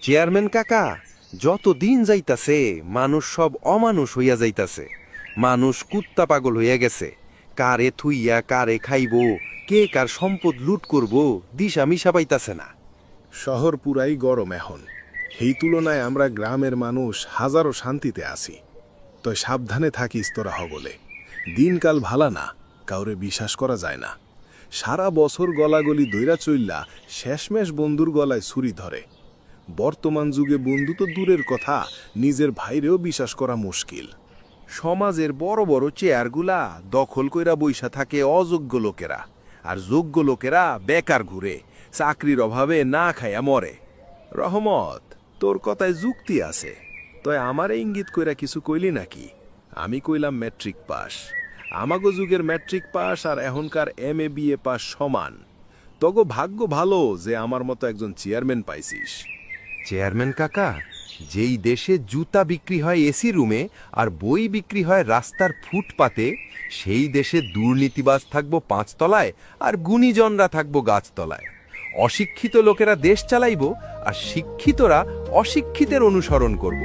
Chairman কাকা, যত দিন যাইতাছে মানুষ সব অমানুষ হইয়া যাইতাছে। মানুষ কুত্তা পাগল হইয়া গেছে। কারে থুইয়া কারে খাইব, কে কার সম্পদ লুট করব, দিশা মিশা পাইতাছে না। শহর পুরাই গরম এখন। এই তুলনায় আমরা গ্রামের মানুষ হাজারো শান্তিতে আছি। তো সাবধানে থাকিস তোরা হগলে। দিনকাল ভালা না, কাউরে বিশ্বাস করা যায় না। সারা বছর গলাগলি দইরা চইল্লা শেষমেশ বন্ধুর গলায় ছুরি ধরে। বর্তমান যুগে বন্ধু তো দূরের কথা, নিজের ভাইরেও বিশ্বাস করা মুশকিল। সমাজের বড় বড় চেয়ারগুলা দখল কইরা বইসা থাকে অযোগ্য লোকেরা, আর যোগ্য লোকেরা বেকার ঘুরে, চাকরির অভাবে না খাইয়া মরে। রহমত, তোর কথায় যুক্তি আছে, তয় আমারে ইঙ্গিত কইরা কিছু কইলি নাকি? আমি কইলাম ম্যাট্রিক পাস। আমাগো যুগের ম্যাট্রিক পাস আর এখনকার MA BA পাস সমান। তগো ভাগ্য ভালো যে আমার মতো একজন চেয়ারম্যান পাইছিস। চেয়ারম্যান কাকা, যেই দেশে জুতা বিক্রি হয় এসি রুমে আর বই বিক্রি হয় রাস্তার ফুটপাতে, সেই দেশে দুর্নীতিবাজ থাকবো 5 তলায় আর গুণীজনরা থাকবো গাছতলায়। অশিক্ষিত লোকেরা দেশ চালাইবো আর শিক্ষিতরা অশিক্ষিতের অনুসরণ করব।